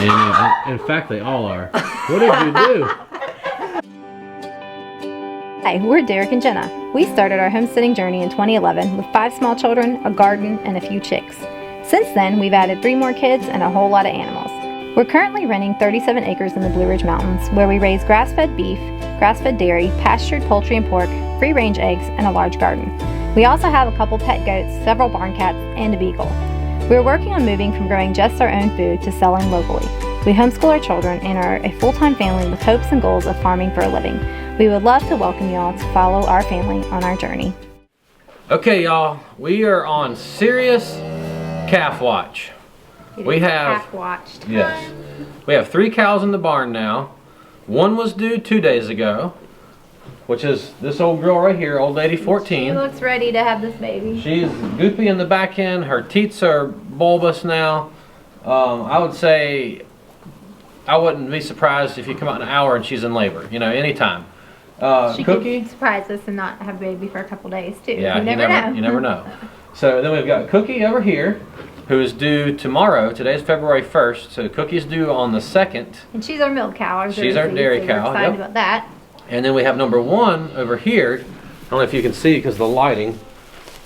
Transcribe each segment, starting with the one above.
And in fact, they all are. What did you do? Hi, we're Derek and Jenna. We started our homesteading journey in 2011 with 5 small children, a garden, and a few chicks. Since then, we've added 3 more kids and a whole lot of animals. We're currently renting 37 acres in the Blue Ridge Mountains, where we raise grass-fed beef, grass-fed dairy, pastured poultry and pork, free-range eggs, and a large garden. We also have a couple pet goats, several barn cats, and a beagle. We're working on moving from growing just our own food to selling locally. We homeschool our children and are a full-time family with hopes and goals of farming for a living. We would love to welcome y'all to follow our family on our journey. Okay, y'all, we are on serious calf watch. We have calf watch time. Yes, we have 3 cows in the barn now. One was due 2 days ago, which is this old girl right here, old lady 14. She looks ready to have this baby. She's goopy in the back end. Her teats are bulbous now. I would say I wouldn't be surprised if you come out in an hour and she's in labor. You know, anytime. She Cookie could surprise us and not have a baby for a couple days too. Yeah, you never know. You never know. So then we've got Cookie over here, who is due tomorrow. Today's February 1st, so Cookie's due on the 2nd. And she's our milk cow. She's our dairy cow. We're excited about that. And then we have number 1 over here. I don't know if you can see because of the lighting.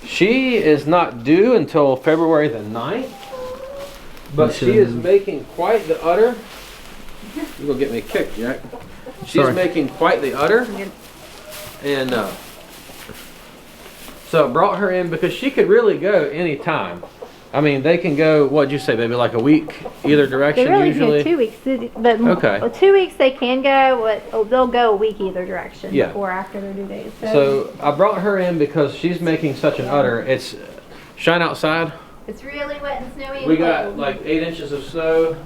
She is not due until February the 9th, but she is making quite the udder. You're gonna get me kicked, Jack. She's making quite the udder. And so I brought her in because she could really go anytime. I mean, they can go, what'd you say, baby, like a week either direction they really usually? Go 2 weeks, but okay. 2 weeks they can go, they'll go a week either direction before after their due date. So I brought her in because she's making such an udder. It's shine outside. It's really wet and snowy. We got like 8 inches of snow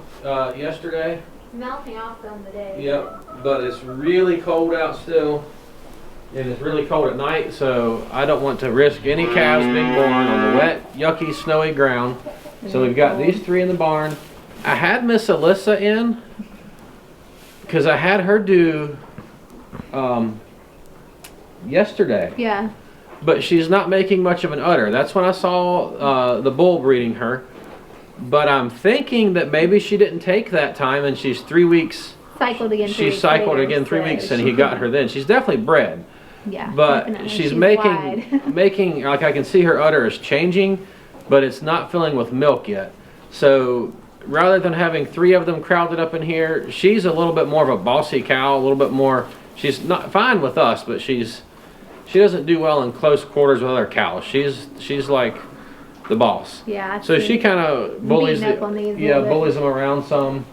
yesterday. Melting off on the day. Yep, but it's really cold out still. And it's really cold at night, so I don't want to risk any calves being born on the wet, yucky, snowy ground. So we've got these 3 in the barn. I had Miss Alyssa in because I had her due yesterday. Yeah. But she's not making much of an udder. That's when I saw the bull breeding her. But I'm thinking that maybe she didn't take that time and she's 3 weeks. Cycled again. She cycled again 3 weeks and he got her then. She's definitely bred. Yeah. But she's making like I can see her udder is changing, but it's not filling with milk yet. So rather than having 3 of them crowded up in here, she's a little bit more of a bossy cow, a little bit more. She's not fine with us, but she doesn't do well in close quarters with other cows. She's like the boss. Yeah. So she kind of bullies bullies them around some.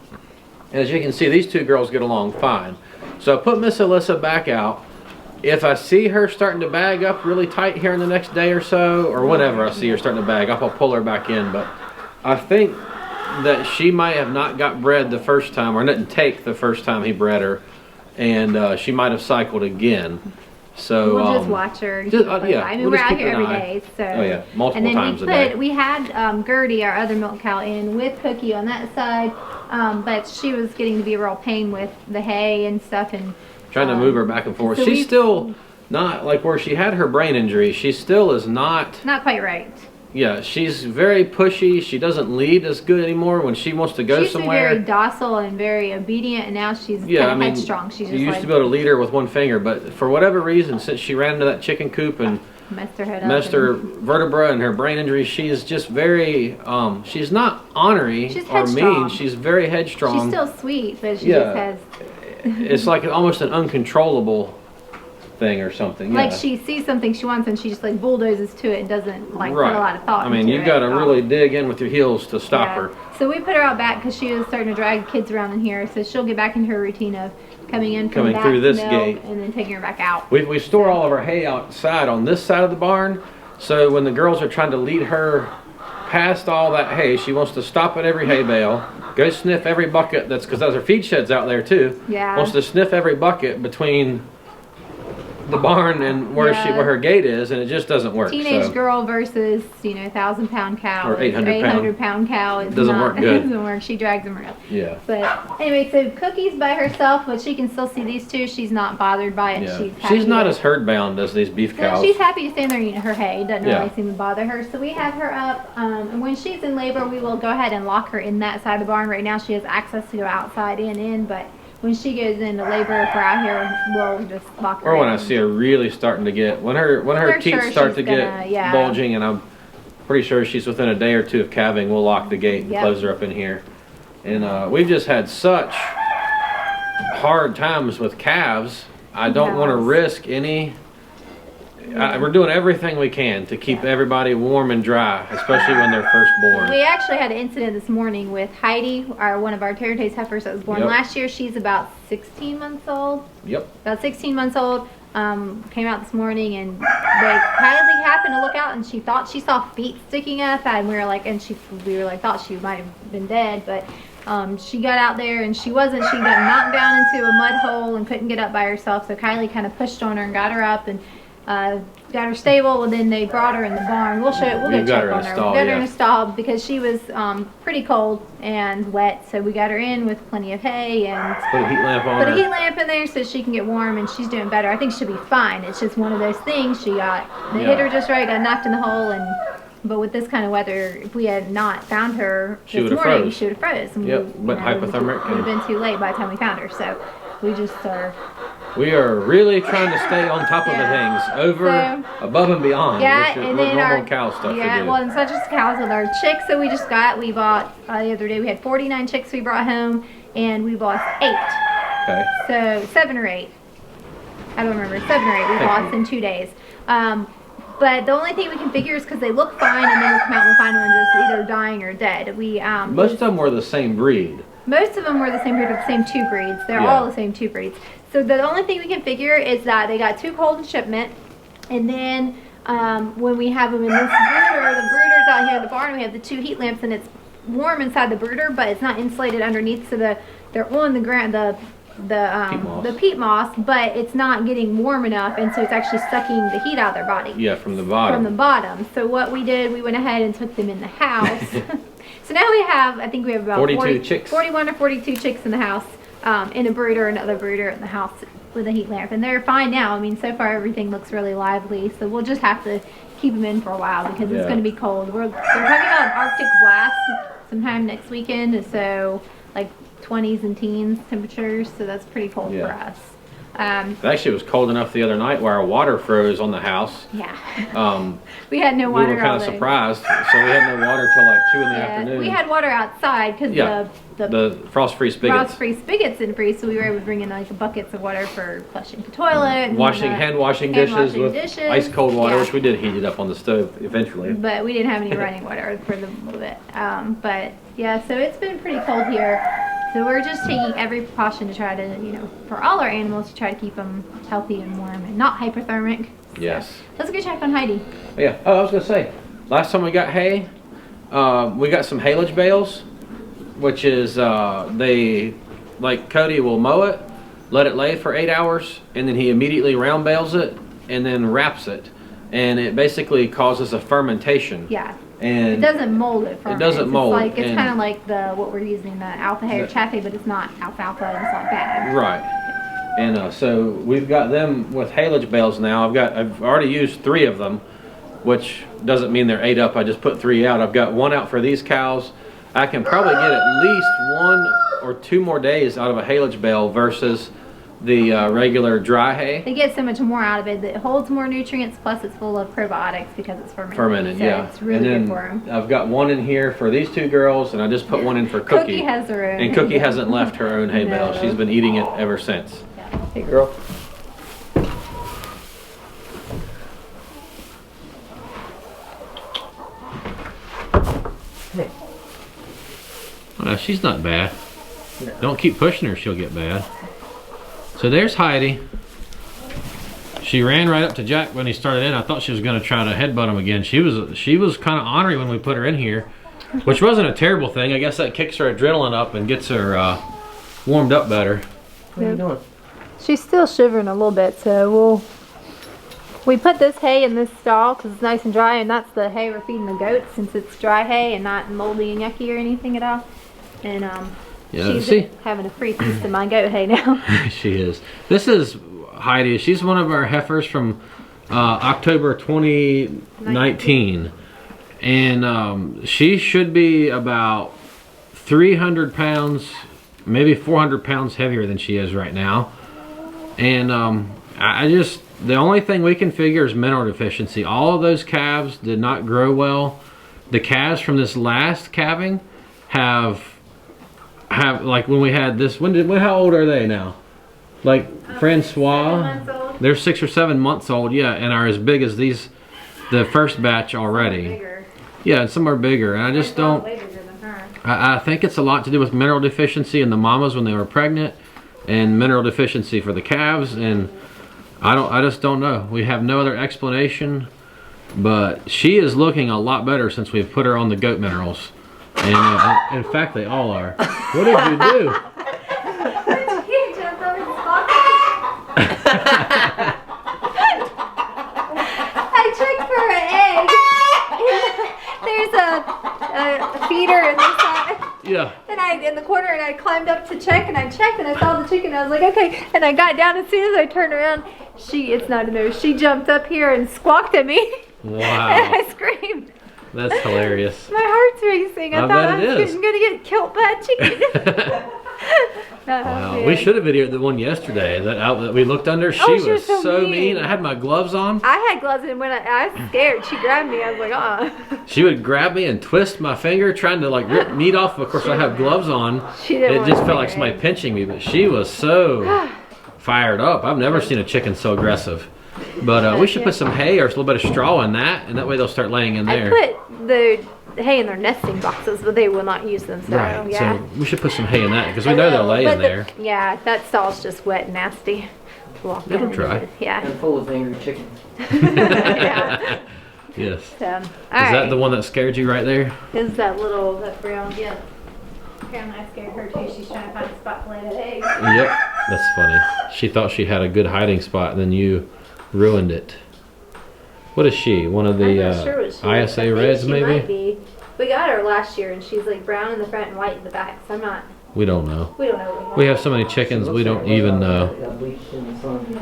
As you can see, these 2 girls get along fine. So I put Miss Alyssa back out. If I see her starting to bag up really tight here in the next day or so, or whenever I see her starting to bag up, I'll pull her back in. But I think that she might have not got bred the first time, or didn't take the first time he bred her, and she might have cycled again. So we'll just watch her. I mean, we're out here every day, so. Oh yeah, multiple times a day. We had Gertie, our other milk cow, in with Cookie on that side, but she was getting to be a real pain with the hay and stuff, and trying to move her back and forth. So she's still not like where she had her brain injury. She still is not quite right. Yeah, she's very pushy. She doesn't lead as good anymore when she wants to go somewhere. She's very docile and very obedient, and now she's kind of headstrong. She's you used to be able to lead her with one finger, but for whatever reason, since she ran into that chicken coop and messed her head up, messed her vertebra and her brain injury, she is just very, she's not ornery or mean. She's very headstrong. She's still sweet, but she just has... It's like almost an uncontrollable thing or something. Like she sees something she wants and she just like bulldozes to it and doesn't like put a lot of thought. I mean, you've got to really dig in with your heels to stop her. So we put her out back because she was starting to drag kids around in here. So she'll get back into her routine of coming through this gate and then taking her back out. We store all of our hay outside on this side of the barn. So when the girls are trying to lead her past all that hay, she wants to stop at every hay bale, go sniff every bucket. That's because those are feed sheds out there too. Yeah. Wants to sniff every bucket between the barn and where where her gate is, and it just doesn't work. Teenage girl versus 1,000-pound cow or 800-pound cow. It doesn't work good. Doesn't work. She drags them around. Yeah. But anyway, so Cookie's by herself, but she can still see these two. She's not bothered by it. Yeah. She's not as herd bound as these beef cows. She's happy to stand there and eat her hay. It doesn't really seem to bother her. So we have her up, and when she's in labor, we will go ahead and lock her in that side of the barn. Right now, she has access to go outside and in, but when she goes into labor, if we're out here, we'll just lock her in. Or when I see her really starting to get, when her teeth start to get bulging, and I'm pretty sure she's within a day or two of calving, we'll lock the gate and close her up in here. And we've just had such hard times with calves. I don't want to risk any. We're doing everything we can to keep everybody warm and dry, especially when they're first born. We actually had an incident this morning with Heidi, one of our Terrier heifers that was born last year. She's about 16 months old. Yep. About 16 months old. Came out this morning, and Kylie happened to look out, and she thought she saw feet sticking up, and we were like, thought she might have been dead, but she got out there and she wasn't. She got knocked down into a mud hole and couldn't get up by herself. So Kylie kind of pushed on her and got her up and got her stable. And then they brought her in the barn. We'll show it. We'll go check on her. We got her in a stall because she was pretty cold and wet. So we got her in with plenty of hay and put a heat lamp on her. Put a heat lamp in there so she can get warm, and she's doing better. I think she'll be fine. It's just one of those things. She got hit her just right, got knocked in the hole, and. But with this kind of weather, if we had not found her this morning, she would have froze. But hypothermic. Would have been too late by the time we found her. So we just are. We are really trying to stay on top of the things, above and beyond. Yeah, and then normal cow stuff. Yeah, well, it's not just cows with our chicks that we just got. We bought the other day. We had 49 chicks we brought home, and we bought 8. Okay. So 7 or 8. I don't remember. 7 or 8 we bought in 2 days. But the only thing we can figure is because they look fine, and then we'll come out and we'll find one just either dying or dead. Most of them were the same breed. Most of them were the same breed, the same 2 breeds. They're all the same 2 breeds. So the only thing we can figure is that they got too cold in shipment, and then when we have them in this brooder, the brooder's out here in the barn. We have the 2 heat lamps, and it's warm inside the brooder, but it's not insulated underneath, so they're on the ground. The peat moss, but it's not getting warm enough, and so it's actually sucking the heat out of their body. Yeah, from the bottom. From the bottom. So what we did, we went ahead and took them in the house. So now we have, I think we have about 41 or 42 chicks in the house, in a brooder, another brooder in the house with a heat lamp, and they're fine now. I mean, so far everything looks really lively, so we'll just have to keep them in for a while because it's going to be cold. They're talking about an Arctic blast sometime next weekend, so like 20s and teens temperatures, so that's pretty cold for us. Actually, it was cold enough the other night where our water froze on the house. Yeah. We had no water. We were kind of surprised, so we had no water till like 2 in the afternoon. We had water outside because the frost-free spigots. Frost-free spigots didn't freeze, so we were able to bring in like buckets of water for flushing the toilet, and hand washing dishes with ice cold water, which we did heat it up on the stove eventually. But we didn't have any running water for the little bit. But yeah, so it's been pretty cold here. So we're just taking every precaution to try to, for all our animals, to try to keep them healthy and warm and not hypothermic. Yes. So let's go check on Heidi. Yeah. Oh, I was gonna say, last time we got hay, we got some haylage bales, which is like Cody will mow it, let it lay for 8 hours, and then he immediately round bales it and then wraps it, and it basically causes a fermentation. Yeah. And it doesn't mold it. It doesn't mold. It's kind of like what we're using, the alpha hay or chaffee, but it's not alfalfa and it's not bad. Right. And so we've got them with haylage bales now. I've already used 3 of them, which doesn't mean they're 8 up. I just put 3 out. I've got 1 out for these cows. I can probably get at least 1 or 2 more days out of a haylage bale versus the regular dry hay. They get so much more out of it. It holds more nutrients, plus it's full of probiotics because it's fermented. So yeah. It's really good for them. I've got 1 in here for these 2 girls, and I just put 1 in for Cookie. Cookie has her own. And Cookie hasn't left her own hay bale. She's been eating it ever since. Yeah. Hey, girl. Hey. Well, she's not bad. No. Don't keep pushing her, she'll get bad. So there's Heidi. She ran right up to Jack when he started in. I thought she was going to try to headbutt him again. She was kind of ornery when we put her in here, which wasn't a terrible thing. I guess that kicks her adrenaline up and gets her warmed up better. What are you doing? She's still shivering a little bit, so we'll We put this hay in this stall because it's nice and dry, and that's the hay we're feeding the goats since it's dry hay and not moldy and yucky or anything at all. And yeah, she's having a free feast of my goat hay now. She is. This is Heidi. She's one of our heifers from October 2019. And she should be about 300 pounds, maybe 400 pounds heavier than she is right now. And the only thing we can figure is mineral deficiency. All of those calves did not grow well. The calves from this last calving have like when we had this, how old are they now? Like Francois, they're 6 or 7 months old, yeah, and are as big as these, the first batch already. Yeah, and some are bigger, and I just don't. I think it's a lot to do with mineral deficiency in the mamas when they were pregnant, and mineral deficiency for the calves, and I just don't know. We have no other explanation, but she is looking a lot better since we've put her on the goat minerals, and in fact they all are. What did you do? I checked for an egg. There's a feeder in the side. Yeah. And in the corner, and I climbed up to check, and I checked, and I saw the chicken. And I was like, okay. And I got down. As soon as I turned around, it's not in there. She jumped up here and squawked at me. Wow. And I screamed. That's hilarious. My heart's racing. I thought I was going to get killed by a chicken. Wow. We should have videoed the one yesterday that we looked under. She was so mean. I had my gloves on. I had gloves, and when I was scared, she grabbed me. I was like, She would grab me and twist my finger, trying to like rip meat off. Of course, I have gloves on. It just felt like somebody pinching me, but she was so fired up. I've never seen a chicken so aggressive. But we should put some hay or a little bit of straw in that, and that way they'll start laying in there. I put the hay in their nesting boxes, but they will not use them. So, right. Yeah. So we should put some hay in that because we know they'll lay in there. Yeah, that stall's just wet and nasty. It'll dry. Yeah. And full of angry chickens. Yeah. Yes. So, Is that the one that scared you right there? Is that brown? Yeah. Apparently I scared her too. She's trying to find a spot to lay that egg. Yep. That's funny. She thought she had a good hiding spot, and then you ruined it. What is she? One of the I'm not sure what she is. ISA Reds, maybe? Might be. We got her last year, and she's like brown in the front and white in the back. So I'm not. We don't know. We don't know what we have so many chickens, we don't even know.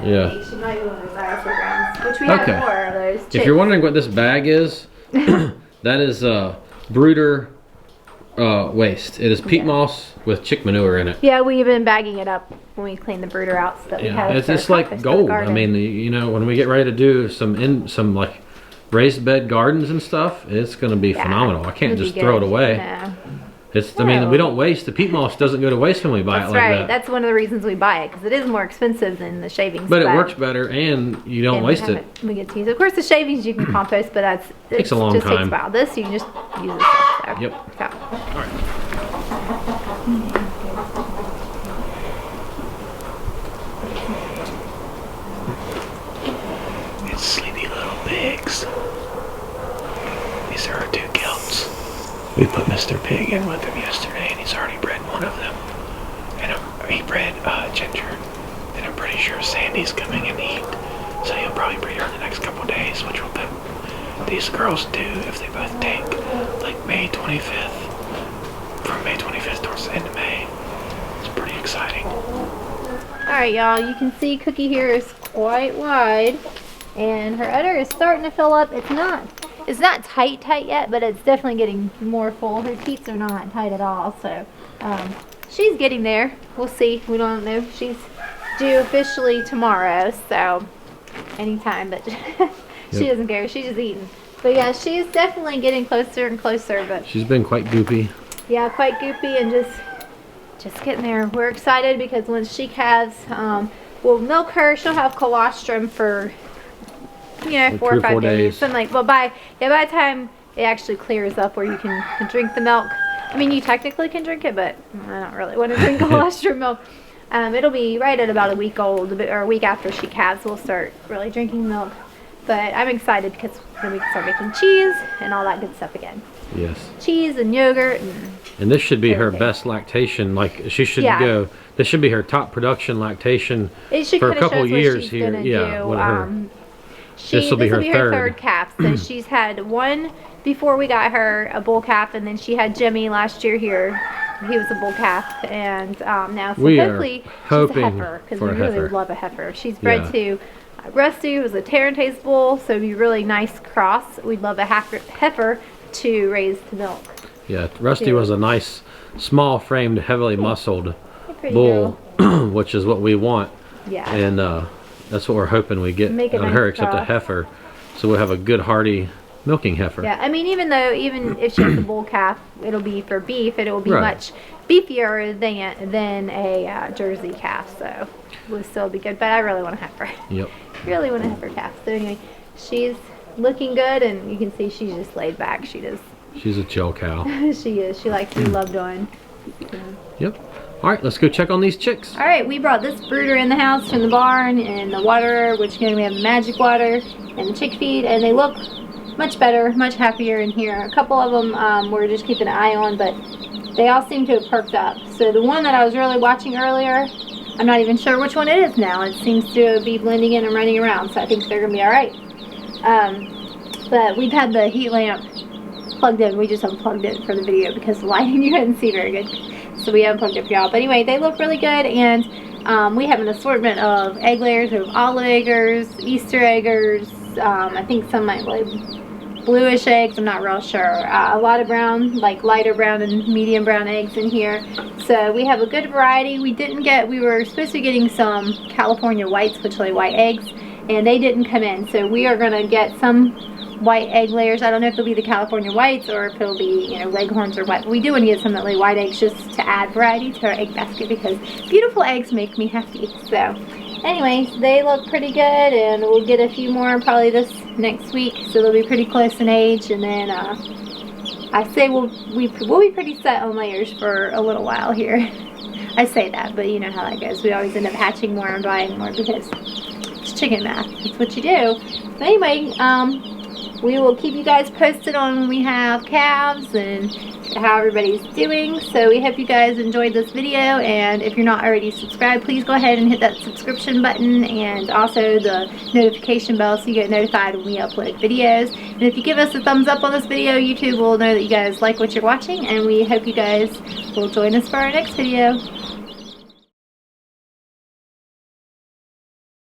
Yeah. She might be one of those ISA browns, which we have more of those. Chicks. If you're wondering what this bag is, that is brooder waste. It is peat moss with chick manure in it. Yeah, we've been bagging it up when we clean the brooder out so that we have it's like gold. I mean, you know, when we get ready to do some like raised bed gardens and stuff, it's going to be phenomenal. I can't just throw it away. No. I mean, we don't waste. The peat moss doesn't go to waste when we buy it like that. That's one of the reasons we buy it, because it is more expensive than the shavings. But it works better, and you don't waste it. We get to use it. Of course, the shavings you can compost, but it takes a long time. Takes a while. This you can just use it. So. Yep. So. All right. It's sleepy little pigs. These are our two gelts. We put Mr. Pig in with him yesterday, and he's already bred one of them. And he bred Ginger, and I'm pretty sure Sandy's coming in heat, so he'll probably breed her in the next couple days, which will put these girls do if they both take like May 25th. From May 25th towards the end of May. It's pretty exciting. Alright, y'all, you can see Cookie here is quite wide, and her udder is starting to fill up. It's not tight yet, but it's definitely getting more full. Her teats are not tight at all, so she's getting there. We'll see. We don't know. She's due officially tomorrow, so anytime, but she doesn't care. She's just eating. But yeah, she's definitely getting closer and closer. But she's been quite goopy. Yeah, quite goopy and just getting there. We're excited because once she calves, we'll milk her. She'll have colostrum for 4 or 5 days. Something like, well, by the time it actually clears up where you can drink the milk. I mean, you technically can drink it, but I don't really want to drink colostrum milk. It'll be right at about a week old, or a week after she calves, we'll start really drinking milk. But I'm excited because then we can start making cheese and all that good stuff again. Yes. Cheese and yogurt. And this should be her best lactation. Like, she should go. This should be her top production lactation for a couple years here. Yeah. This will be her third calf. So she's had one before we got her, a bull calf, and then she had Jimmy last year here. He was a bull calf, and now so hopefully she's a heifer, because we really love a heifer. She's bred to Rusty, who was a Tarentaise bull, so it'd be a really nice cross. We'd love a heifer to raise to milk. Yeah, Rusty was a nice, small-framed, heavily muscled bull, which is what we want. Yeah. And that's what we're hoping we get on her, except a heifer. So we'll have a good, hardy milking heifer. Yeah, I mean, even if she has a bull calf, it'll be for beef, and it will be much beefier than a Jersey calf, so it will still be good. But I really want a heifer. Yep. Really want a heifer calf. So anyway, she's looking good, and you can see she's just laid back. She does. She's a chill cow. She is. She likes to be loved on. So. Yep. All right, let's go check on these chicks. All right, we brought this brooder in the house from the barn, and the waterer, which again we have the magic water and the chick feed, and they look much better, much happier in here. A couple of them we're just keeping an eye on, but they all seem to have perked up. So the one that I was really watching earlier, I'm not even sure which one it is now. It seems to be blending in and running around, so I think they're gonna be all right. But we've had the heat lamp plugged in. We just unplugged it for the video because the lighting you couldn't see very good. So we unplugged it for y'all. But anyway, they look really good, and we have an assortment of egg layers. We have olive eggers, Easter eggers, I think some might lay bluish eggs, I'm not real sure. A lot of brown, like lighter brown and medium brown eggs in here. So we have a good variety. We were supposed to be getting some California whites, which lay white eggs, and they didn't come in. So we are gonna get some white egg layers. I don't know if it'll be the California whites or if it'll be, you know, leghorns or what. We do want to get some that lay white eggs just to add variety to our egg basket because beautiful eggs make me happy. So anyways, they look pretty good, and we'll get a few more probably this next week, so they'll be pretty close in age, and then I say we'll be pretty set on layers for a little while here. I say that, but you know how that goes. We always end up hatching more and buying more because it's chicken math. It's what you do. So anyway, we will keep you guys posted on when we have calves and how everybody's doing. So we hope you guys enjoyed this video, and if you're not already subscribed, please go ahead and hit that subscription button and also the notification bell so you get notified when we upload videos. And if you give us a thumbs up on this video, YouTube will know that you guys like what you're watching, and we hope you guys will join us for our next video.